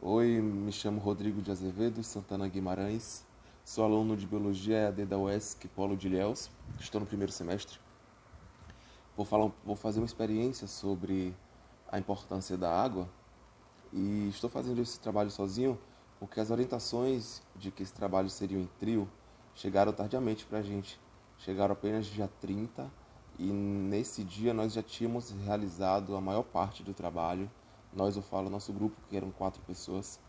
Oi, me chamo Rodrigo de Azevedo Santana Guimarães, sou aluno de Biologia EAD da UESC Polo de Ilhéus, estou no primeiro semestre. Vou fazer uma experiência sobre a importância da água e estou fazendo esse trabalho sozinho porque as orientações de que esse trabalho seria em trio chegaram tardiamente para a gente. Chegaram apenas dia 30 e nesse dia nós já tínhamos realizado a maior parte do trabalho. Nós, eu falo, nosso grupo, que eram 4 pessoas.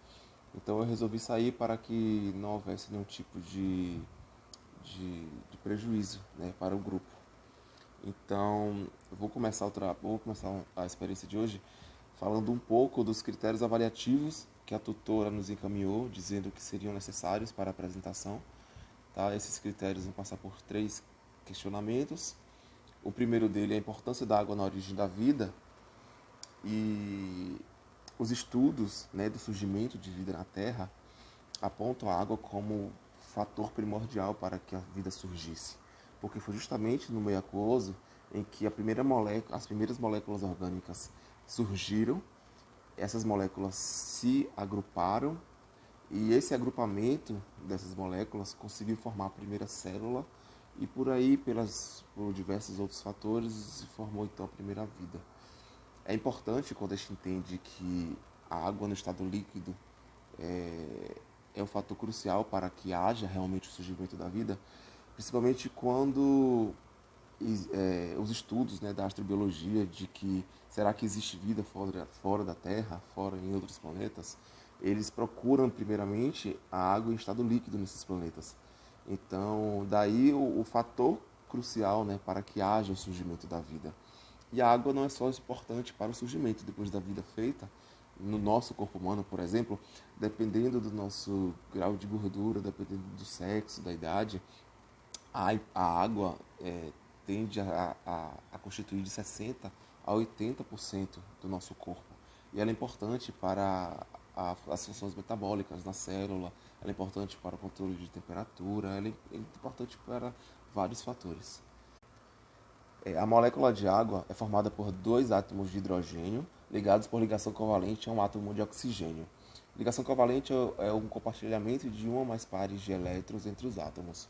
Então eu resolvi sair para que não houvesse nenhum tipo de prejuízo, né, para o grupo. Então, vou começar a experiência de hoje falando um pouco dos critérios avaliativos que a tutora nos encaminhou, dizendo que seriam necessários para a apresentação. Tá? Esses critérios vão passar por 3 questionamentos. O primeiro dele é a importância da água na origem da vida e os estudos, né, do surgimento de vida na Terra apontam a água como fator primordial para que a vida surgisse, porque foi justamente no meio aquoso em que as primeiras moléculas orgânicas surgiram, essas moléculas se agruparam e esse agrupamento dessas moléculas conseguiu formar a primeira célula e por aí, por diversos outros fatores, se formou então a primeira vida. É importante quando a gente entende que a água no estado líquido é um fator crucial para que haja realmente o surgimento da vida, principalmente quando os estudos, né, da astrobiologia de que será que existe vida fora da Terra, fora em outros planetas, eles procuram primeiramente a água em estado líquido nesses planetas. Então, daí o fator crucial, né, para que haja o surgimento da vida. E a água não é só importante para o surgimento depois da vida feita, no nosso corpo humano, por exemplo, dependendo do nosso grau de gordura, dependendo do sexo, da idade, a água tende a constituir de 60% a 80% do nosso corpo. E ela é importante para as funções metabólicas na célula, ela é importante para o controle de temperatura, ela é importante para vários fatores. A molécula de água é formada por 2 átomos de hidrogênio ligados por ligação covalente a um átomo de oxigênio. Ligação covalente é um compartilhamento de um ou mais pares de elétrons entre os átomos.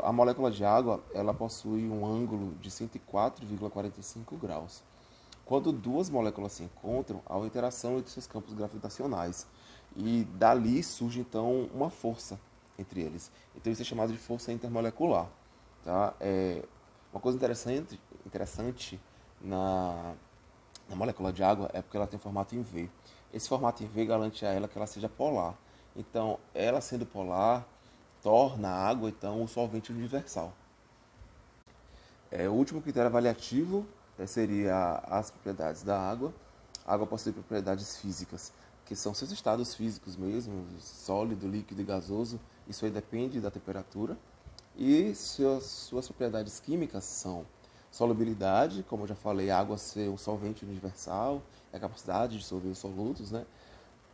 A molécula de água ela possui um ângulo de 104,45 graus. Quando duas moléculas se encontram, há uma interação entre seus campos gravitacionais e dali surge então uma força entre eles. Então isso é chamado de força intermolecular. Tá? Uma coisa interessante na molécula de água é porque ela tem formato em V. Esse formato em V garante a ela que ela seja polar. Então, ela sendo polar, torna a água então o solvente universal. O último critério avaliativo seria as propriedades da água. A água possui propriedades físicas, que são seus estados físicos mesmo, sólido, líquido e gasoso. Isso aí depende da temperatura. E suas propriedades químicas são solubilidade, como eu já falei, a água ser um solvente universal, a capacidade de dissolver os solutos, né?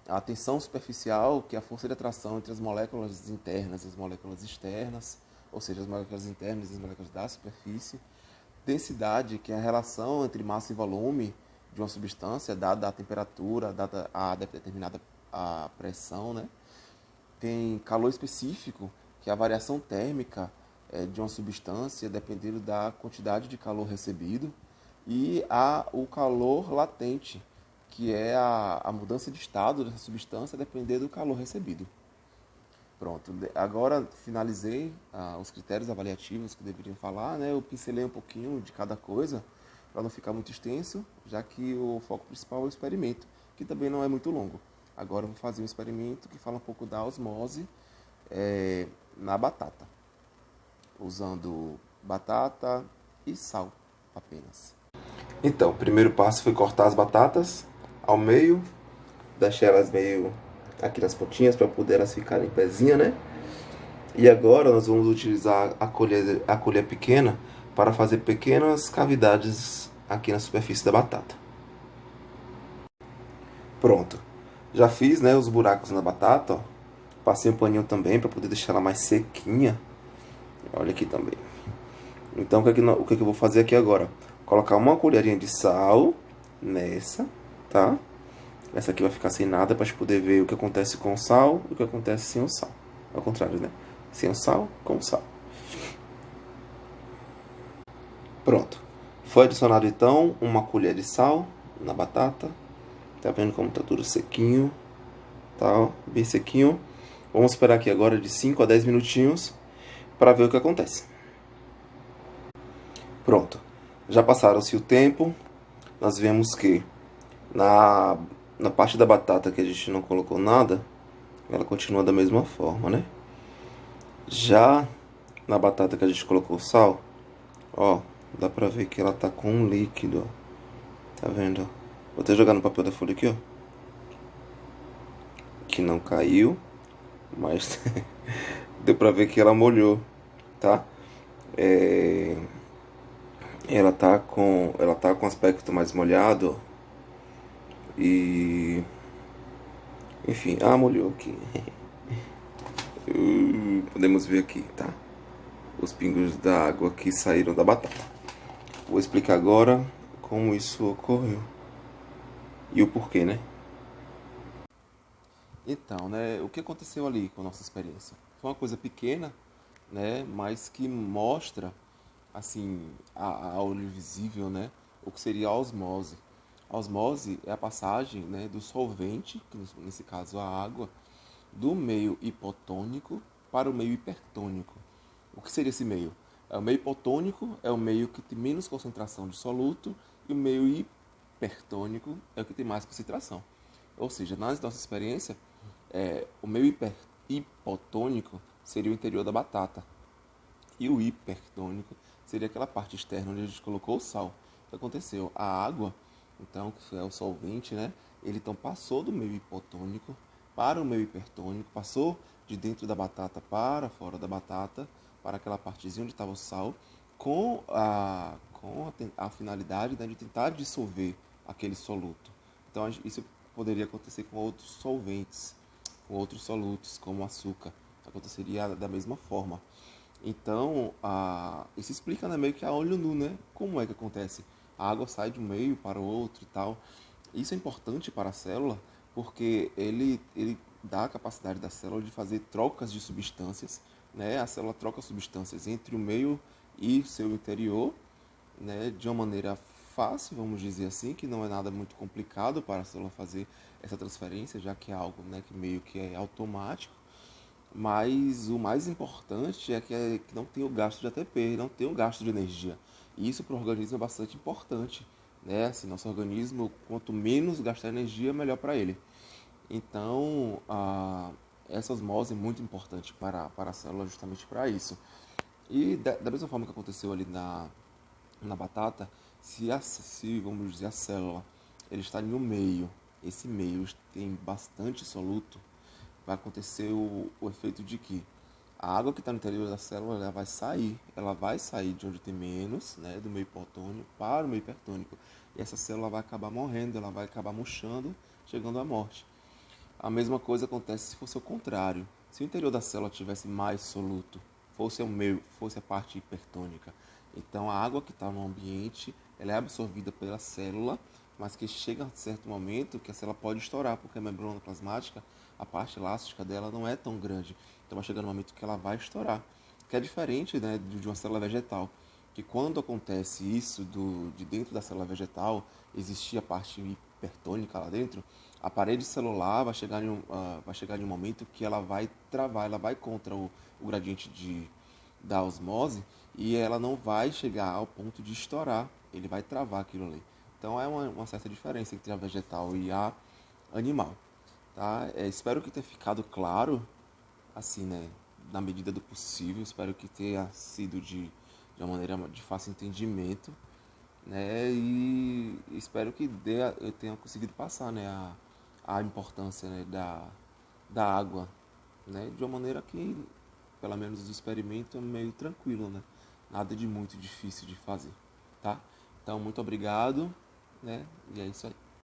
A tensão superficial, que é a força de atração entre as moléculas internas e as moléculas externas, ou seja, as moléculas internas e as moléculas da superfície. Densidade, que é a relação entre massa e volume de uma substância, dada a temperatura, dada a determinada a pressão, né? Tem calor específico, que é a variação térmica de uma substância dependendo da quantidade de calor recebido, e há o calor latente, que é a mudança de estado dessa substância dependendo do calor recebido. Pronto, agora finalizei os critérios avaliativos que deveriam falar, né? Eu pincelei um pouquinho de cada coisa para não ficar muito extenso, já que o foco principal é o experimento, que também não é muito longo. Agora eu vou fazer um experimento que fala um pouco da osmose na batata, usando batata e sal apenas. Então, o primeiro passo foi cortar as batatas ao meio, deixar elas meio aqui nas pontinhas para poder elas ficarem em pezinha, né? E agora nós vamos utilizar a colher pequena para fazer pequenas cavidades aqui na superfície da batata. Pronto. Já fiz, né, os buracos na batata, ó. Passei um paninho também para poder deixar ela mais sequinha. Olha aqui também. Então o que eu vou fazer aqui agora? Colocar uma colherinha de sal nessa, tá? Essa aqui vai ficar sem nada para a gente poder ver o que acontece com o sal e o que acontece sem o sal. Ao contrário, né? Sem o sal, com o sal. Pronto. Foi adicionado então uma colher de sal na batata. Tá vendo como tá tudo sequinho? Tá bem sequinho. Vamos esperar aqui agora de 5 a 10 minutinhos para ver o que acontece. Pronto. Já passaram-se o tempo. Nós vemos que na parte da batata que a gente não colocou nada, ela continua da mesma forma, né? Já na batata que a gente colocou sal, ó, dá pra ver que ela tá com um líquido, ó. Tá vendo? Vou até jogar no papel da folha aqui, ó. Que não caiu, mas deu pra ver que ela molhou, tá? Ela tá com aspecto mais molhado e enfim, molhou aqui. Podemos ver aqui, tá? Os pingos da água que saíram da batata. Vou explicar agora como isso ocorreu e o porquê, né? Então, né, o que aconteceu ali com a nossa experiência? Foi uma coisa pequena, né, mas que mostra, assim, a olho visível, né, o que seria a osmose. A osmose é a passagem, né, do solvente, que nesse caso a água, do meio hipotônico para o meio hipertônico. O que seria esse meio? O meio hipotônico é o meio que tem menos concentração de soluto e o meio hipertônico é o que tem mais concentração. Ou seja, na nossa experiência, o meio hipotônico seria o interior da batata e o hipertônico seria aquela parte externa onde a gente colocou o sal. O que aconteceu? A água, então, que é o solvente, né? Ele então passou do meio hipotônico para o meio hipertônico, passou de dentro da batata para fora da batata, para aquela partezinha onde estava o sal, com a finalidade, né, de tentar dissolver aquele soluto. Então, isso poderia acontecer com outros solventes, com outros solutos, como açúcar. Aconteceria da mesma forma. Então, isso explica, né, meio que a olho nu, né? Como é que acontece? A água sai de um meio para o outro e tal. Isso é importante para a célula porque ele dá a capacidade da célula de fazer trocas de substâncias, né? A célula troca substâncias entre o meio e seu interior, né? De uma maneira fácil, vamos dizer assim, que não é nada muito complicado para a célula fazer essa transferência, já que é algo, né, que meio que é automático. Mas o mais importante que não tem o gasto de ATP, não tem o gasto de energia. E isso para o organismo é bastante importante, né? Assim, nosso organismo, quanto menos gastar energia, melhor para ele. Então, essa osmose é muito importante para a célula justamente para isso. E da mesma forma que aconteceu ali na batata, se vamos dizer a célula, ele está em um meio, esse meio tem bastante soluto, vai acontecer o efeito de que a água que está no interior da célula ela vai sair de onde tem menos, né, do meio hipotônico para o meio hipertônico. E essa célula vai acabar morrendo, ela vai acabar murchando, chegando à morte. A mesma coisa acontece se fosse o contrário. Se o interior da célula tivesse mais soluto, fosse a parte hipertônica, então a água que está no ambiente, ela é absorvida pela célula, mas que chega a certo momento que a célula pode estourar, porque a membrana plasmática, a parte elástica dela não é tão grande. Então vai chegar no momento que ela vai estourar, que é diferente, né, de uma célula vegetal, que quando acontece isso de dentro da célula vegetal, existia a parte hipertônica lá dentro, a parede celular vai chegar em um momento que ela vai travar, ela vai contra o gradiente da osmose e ela não vai chegar ao ponto de estourar, ele vai travar aquilo ali. Então é uma certa diferença entre a vegetal e a animal. Tá? Espero que tenha ficado claro, assim, né, na medida do possível, espero que tenha sido de uma maneira de fácil entendimento, né, e espero que eu tenha conseguido passar, né, a importância, né, da água, né, de uma maneira que, pelo menos o experimento é meio tranquilo, né, nada de muito difícil de fazer, tá? Então, muito obrigado, né, e é isso aí.